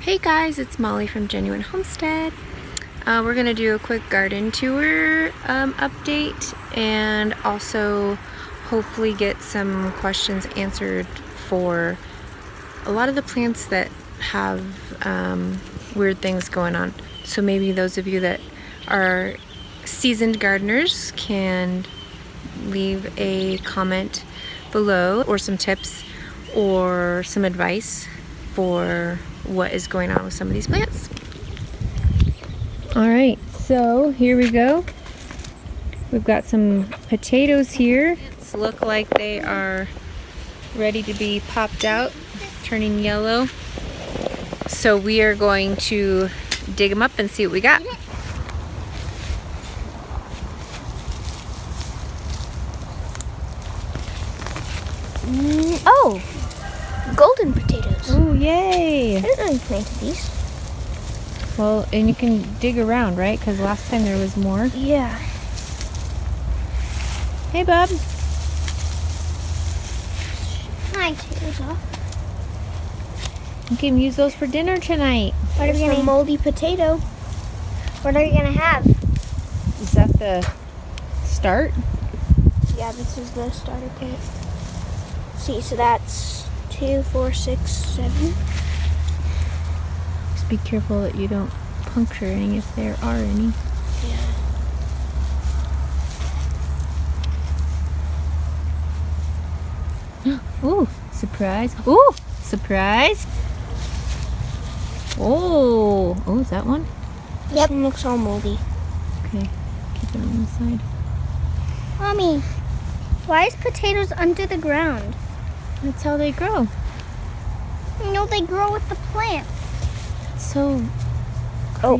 Hey guys, it's Molly from Genuine Homestead. We're going to do a quick garden tour update and also hopefully get some questions answered for a lot of the plants that have weird things going on. So maybe those of you that are seasoned gardeners can leave a comment below or some tips or some advice for what is going on with some of these plants. Alright, so here we go. We've got some potatoes here. It look like they are ready to be popped out, turning yellow. So we are going to dig them up and see what we got. Oh! Golden potatoes. Oh, yay! I didn't know you planted these. Well, and you can dig around, right? Because last time there was more. Yeah. Hey, bub. My potatoes off. You can use those for dinner tonight. What are we gonna moldy potato? What are you gonna have? Is that the start? Yeah, this is the starter plant. See, so that's 2, 4, 6, 7. Just be careful that you don't puncture any if there are any. Yeah. Ooh, surprise. Ooh, surprise. Oh, is that one? Yep. This one looks all moldy. Okay, keep it on the side. Mommy, why is potatoes under the ground? That's how they grow. No, they grow with the plants. So. Oh,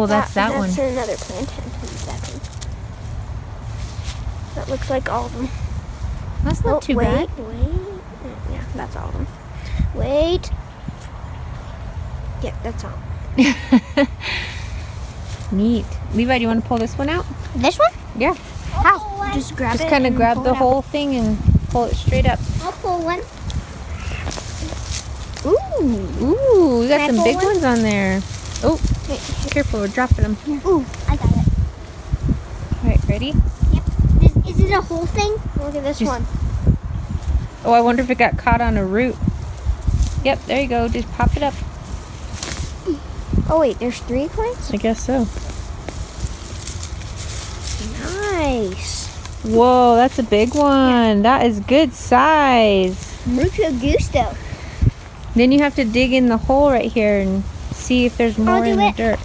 that's that one. That's another plant. That looks like all of them. That's not too bad. Wait. Yeah, that's all of them. Wait. Yeah, that's all. Neat. Levi, do you want to pull this one out? This one? Yeah. How? Just grab it. Just kind of grab the whole thing and pull it straight up. I'll pull one. Ooh, we got some big ones on there. Oh, wait, careful, we're dropping them. Ooh, I got it. All right, ready? Yep. Is it a whole thing? Look at this one. Oh, I wonder if it got caught on a root. Yep, there you go. Just pop it up. Oh wait, there's 3 plants? I guess so. Nice. Whoa, that's a big one. That is good size. Mucho gusto. Then you have to dig in the hole right here and see if there's more in the dirt.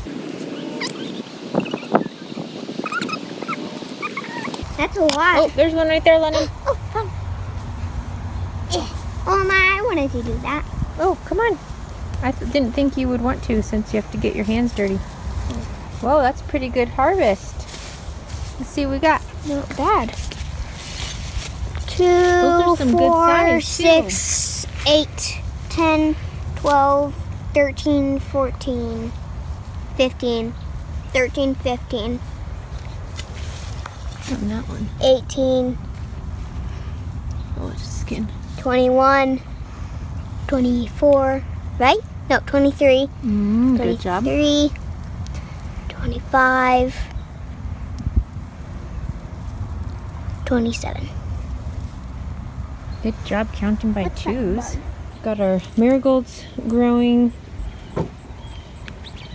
That's a lot. Oh, there's one right there, Lennon. Oh, fun. Oh my, I wanted to do that. Oh, come on. I didn't think you would want to since you have to get your hands dirty. Whoa, that's a pretty good harvest. Let's see what we got. Not bad. 2, Those are some 4, good size, 6, 8, 10, 12, 13, 14, 15, 13, 15, On that one. 18, Oh, it's skin. 21, 24, right? No, 23, Good job. 23, 25, 27. Good job counting by twos. Got our marigolds growing.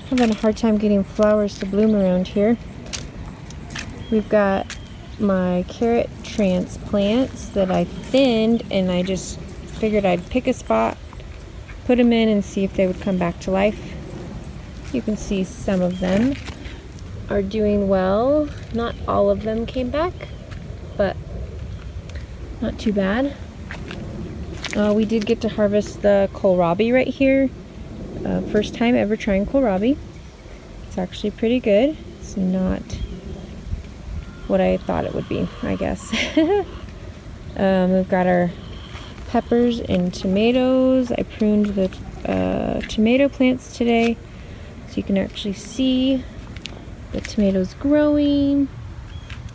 Having a hard time getting flowers to bloom around here. We've got my carrot transplants that I thinned, and I just figured I'd pick a spot, put them in, and see if they would come back to life. You can see some of them are doing well. Not all of them came back, but not too bad. We did get to harvest the kohlrabi right here. First time ever trying kohlrabi. It's actually pretty good. It's not what I thought it would be, I guess. We've got our peppers and tomatoes. I pruned the tomato plants today so you can actually see the tomatoes growing.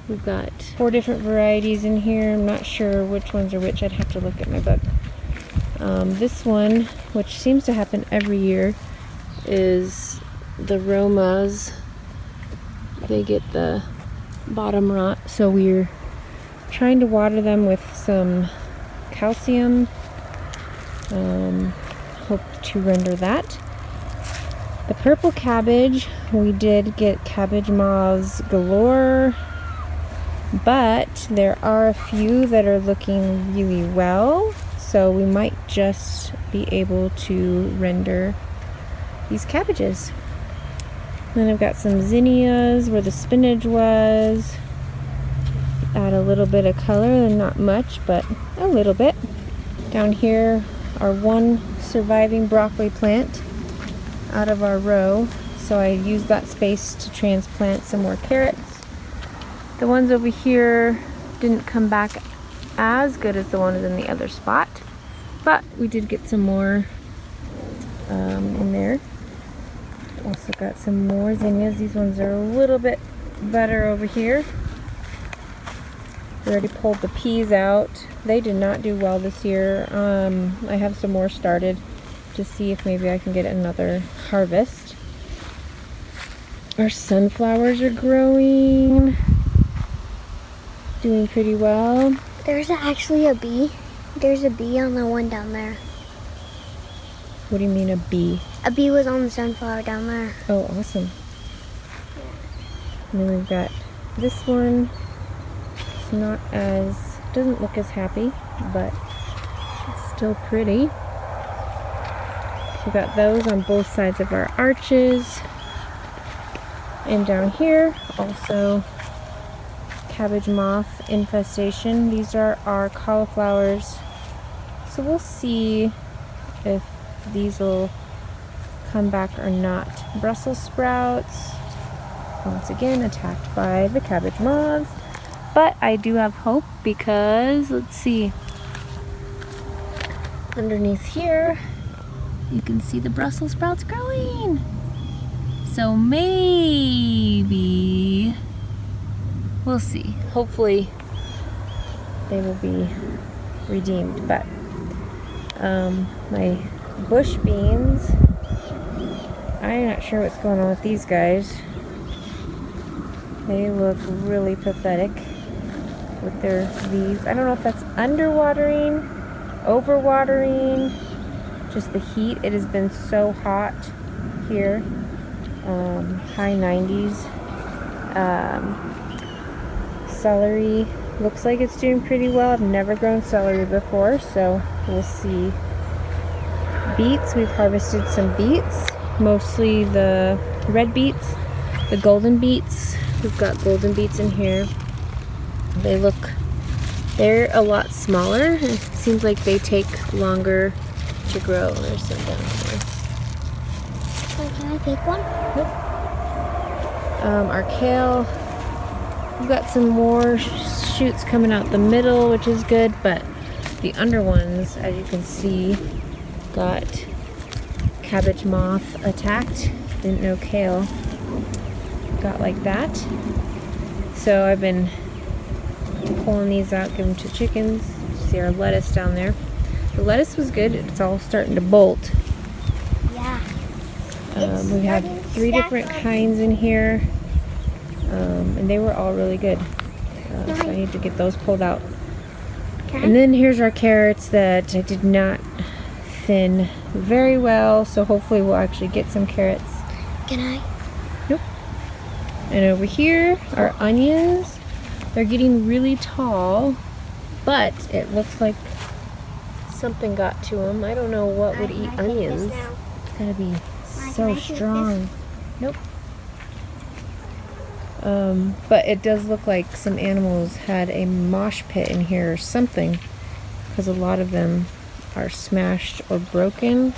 We've got 4 different varieties in here. I'm not sure which ones are which. I'd have to look at my book. This one, which seems to happen every year, is the Romas. They get the bottom rot, so we're trying to water them with some calcium. Hope to render that. The purple cabbage, we did get cabbage moths galore, but there are a few that are looking really well, so we might just be able to render these cabbages. Then I've got some zinnias where the spinach was. Add a little bit of color, and not much, but a little bit. Down here, our one surviving broccoli plant out of our row, so I used that space to transplant some more carrots. The ones over here didn't come back as good as the ones in the other spot, but we did get some more in there. Also got some more zinnias. These ones are a little bit better over here. We already pulled the peas out. They did not do well this year. I have some more started to see if maybe I can get another harvest. Our sunflowers are growing. Doing pretty well. There's actually a bee. There's a bee on the one down there. What do you mean a bee? A bee was on the sunflower down there. Oh, awesome. And then we've got this one. It's not as, doesn't look as happy, but it's still pretty. We've got those on both sides of our arches. And down here, also cabbage moth infestation. These are our cauliflowers. So we'll see if these will come back or not. Brussels sprouts, once again attacked by the cabbage moths. But I do have hope because, let's see, underneath here, you can see the Brussels sprouts growing. So maybe, we'll see. Hopefully they will be redeemed. But my bush beans, I'm not sure what's going on with these guys. They look really pathetic with their leaves. I don't know if that's underwatering, overwatering, just the heat. It has been so hot here, high 90s. Celery looks like it's doing pretty well. I've never grown celery before, so we'll see. Beets, we've harvested some beets, mostly the red beets, the golden beets. We've got golden beets in here. They're a lot smaller. It seems like they take longer to grow. There's some down there. Can I take one? Nope. Our kale, we've got some more shoots coming out the middle, which is good, but the under ones, as you can see, got cabbage moth attacked. Didn't know kale got like that. So I've been pulling these out, give them to chickens. See our lettuce down there. The lettuce was good. It's all starting to bolt. Yeah. We have 3 different kinds in here, and they were all really good. So I need to get those pulled out. And then here's our carrots that I did not thin very well, so hopefully we'll actually get some carrots. Can I? Nope. And over here, our onions, they're getting really tall, but it looks like something got to them. I don't know what would eat onions. It's gotta be so strong. Nope. But it does look like some animals had a mosh pit in here or something, because a lot of them are smashed or broken.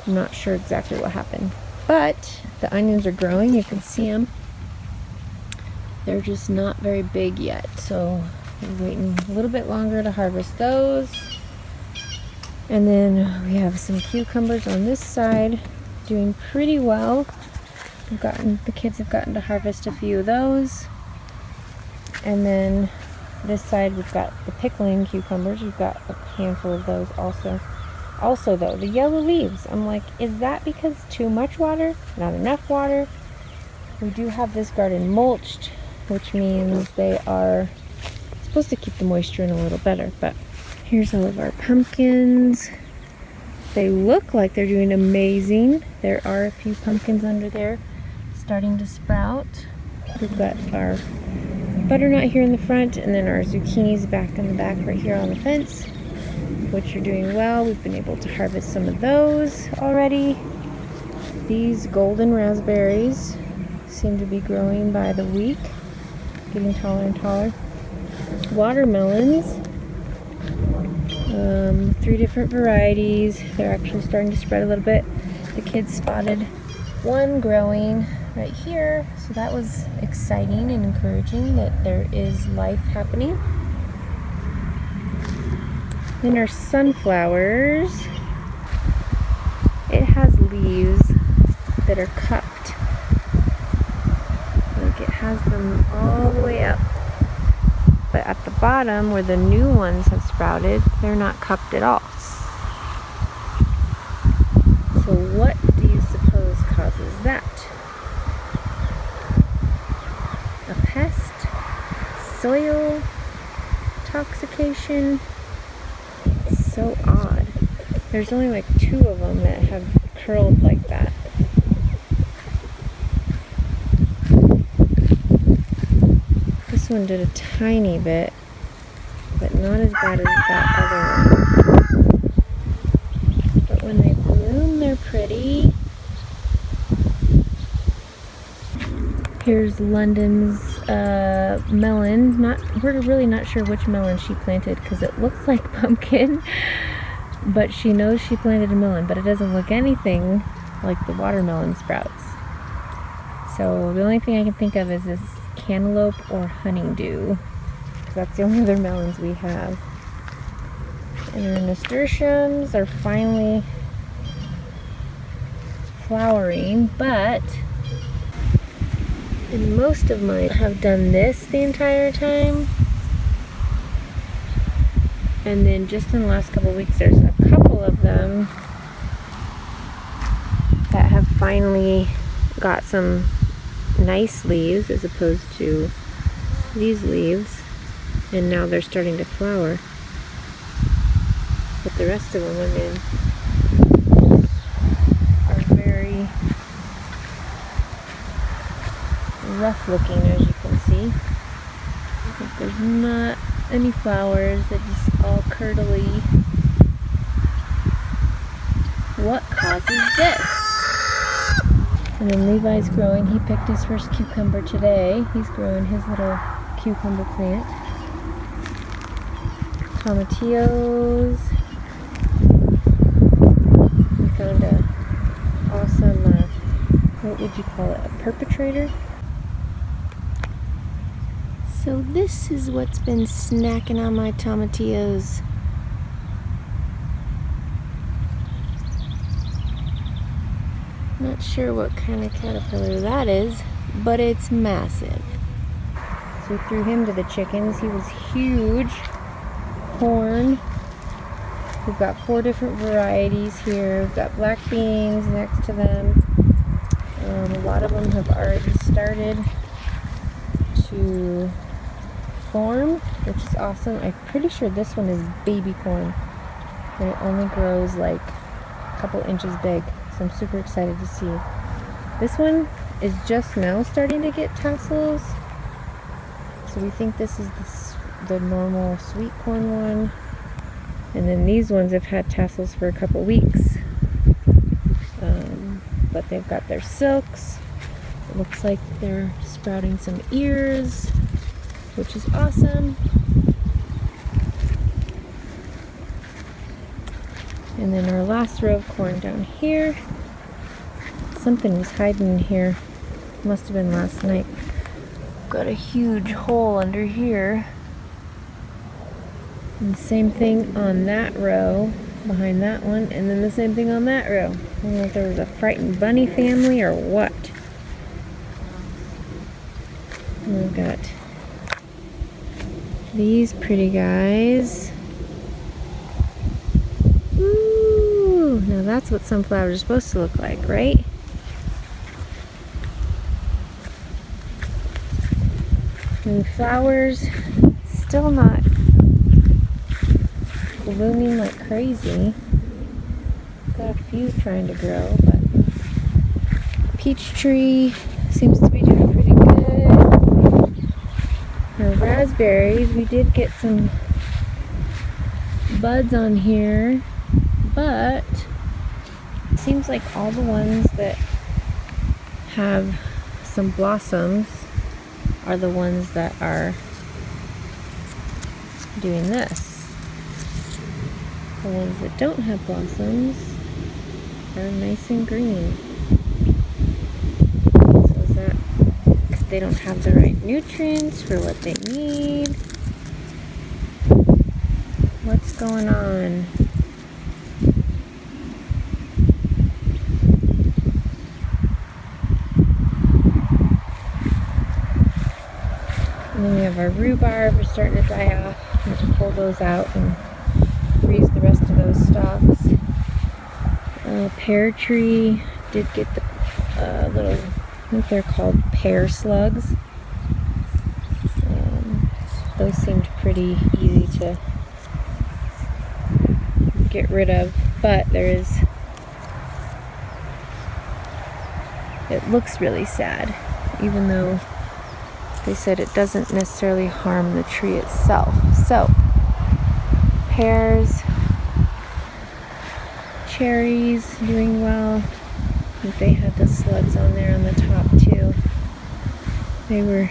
I'm not sure exactly what happened. But the onions are growing. You can see them. They're just not very big yet, so we're waiting a little bit longer to harvest those. And then we have some cucumbers on this side, doing pretty well. The kids have gotten to harvest a few of those. And then this side we've got the pickling cucumbers. We've got a handful of those also. Also though, the yellow leaves, I'm like, is that because too much water? Not enough water? We do have this garden mulched, which means they are supposed to keep the moisture in a little better. But here's all of our pumpkins. They look like they're doing amazing. There are a few pumpkins under there starting to sprout. We've got our butternut here in the front, and then our zucchinis back in the back right here on the fence, which are doing well. We've been able to harvest some of those already. These golden raspberries seem to be growing by the week, getting taller and taller. Watermelons, 3 different varieties. They're actually starting to spread a little bit. The kids spotted one growing right here, so that was exciting and encouraging that there is life happening. Then our sunflowers, it has leaves that are cupped. Like it has them all the way up. But at the bottom where the new ones have sprouted, they're not cupped at all. So what do you suppose causes that? A pest? Soil? Intoxication? So odd. There's only like 2 of them that have curled like that. This one did a tiny bit, but not as bad as that other one. But when they bloom, they're pretty. Here's London's melon. We're really not sure which melon she planted because it looks like pumpkin, but she knows she planted a melon, but it doesn't look anything like the watermelon sprouts. So the only thing I can think of is this cantaloupe or honeydew, because that's the only other melons we have. And our nasturtiums are finally flowering, but and most of mine have done this the entire time. And then just in the last couple of weeks, there's a couple of them that have finally got some nice leaves as opposed to these leaves. And now they're starting to flower. But the rest of them, I mean, are very rough looking, as you can see. Like there's not any flowers, they're just all curdly. What causes this? And then Levi's growing. He picked his first cucumber today. He's growing his little cucumber plant. Tomatillos. We found a awesome, what would you call it, a perpetrator? So this is what's been snacking on my tomatillos. Not sure what kind of caterpillar that is, but it's massive. So we threw him to the chickens. He was huge. Corn. We've got 4 different varieties here. We've got black beans next to them. A lot of them have already started to form, which is awesome. I'm pretty sure this one is baby corn, and it only grows like a couple inches big, so I'm super excited to see. This one is just now starting to get tassels, so we think this is the normal sweet corn one, and then these ones have had tassels for a couple weeks, but they've got their silks. It looks like they're sprouting some ears, which is awesome. And then our last row of corn down here. Something was hiding in here. Must have been last night. Got a huge hole under here. And the same thing on that row, behind that one, and then the same thing on that row. I don't know if there was a frightened bunny family or what. And we've got these pretty guys. Ooh. Ooh, now that's what sunflowers are supposed to look like, right? And flowers still not blooming like crazy. Got a few trying to grow, but peach tree seems to be doing pretty good. Our raspberries, we did get some buds on here, but it seems like all the ones that have some blossoms are the ones that are doing this. The ones that don't have blossoms are nice and green. So is that because they don't have the right nutrients for what they need? What's going on? And then we have our rhubarb are starting to die off. We have to pull those out and freeze the rest of those stalks. Pear tree did get the little, I think they're called pear slugs. Those seemed pretty easy to get rid of, but it looks really sad, even though they said it doesn't necessarily harm the tree itself. So, pears, cherries doing well. I think they had the slugs on there on the top too. They were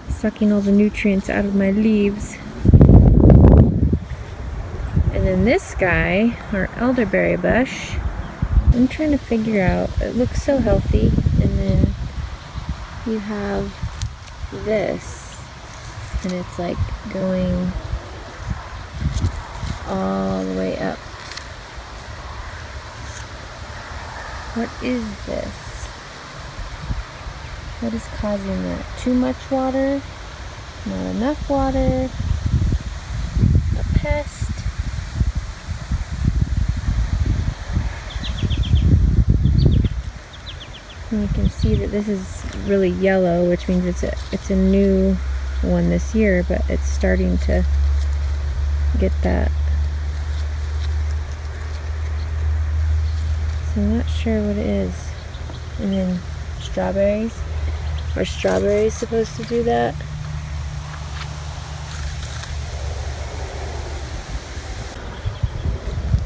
sucking all the nutrients out of my leaves. And then this guy, our elderberry bush, I'm trying to figure out, it looks so healthy. And then you have this, and it's like going all the way up. What is this? What is causing that? Too much water? Not enough water? A pest? And you can see that this is really yellow, which means it's a new one this year, but it's starting to get that. So I'm not sure what it is. And then strawberries. Are strawberries supposed to do that?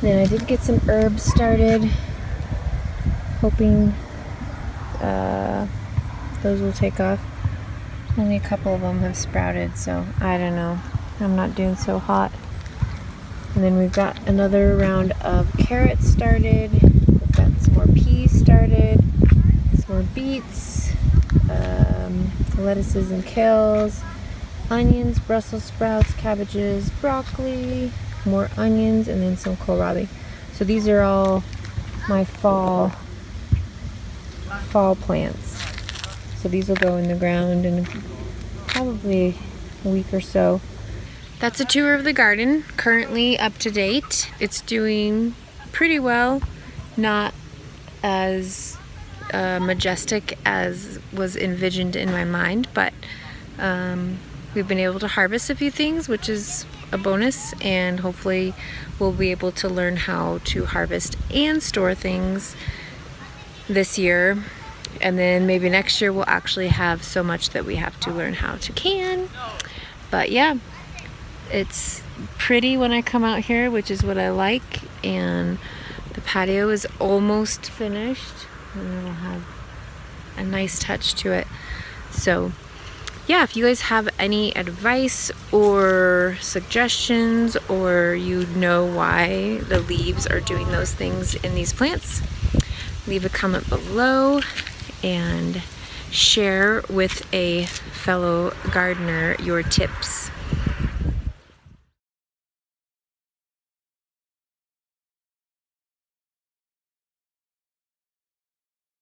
Then I did get some herbs started, hoping those will take off. Only a couple of them have sprouted, so I don't know. I'm not doing so hot. And then we've got another round of carrots started. We've got some more peas started, some more beets, lettuces and kales, onions, Brussels sprouts, cabbages, broccoli, more onions, and then some kohlrabi. So these are all my fall plants. So these will go in the ground in probably a week or so. That's a tour of the garden, currently up to date. It's doing pretty well, not as majestic as was envisioned in my mind, but we've been able to harvest a few things, which is a bonus, and hopefully we'll be able to learn how to harvest and store things this year, and then maybe next year we'll actually have so much that we have to learn how to can. But yeah, it's pretty when I come out here, which is what I like, and the patio is almost finished, and it'll have a nice touch to it. So yeah, if you guys have any advice or suggestions, or you know why the leaves are doing those things in these plants, leave a comment below and share with a fellow gardener your tips.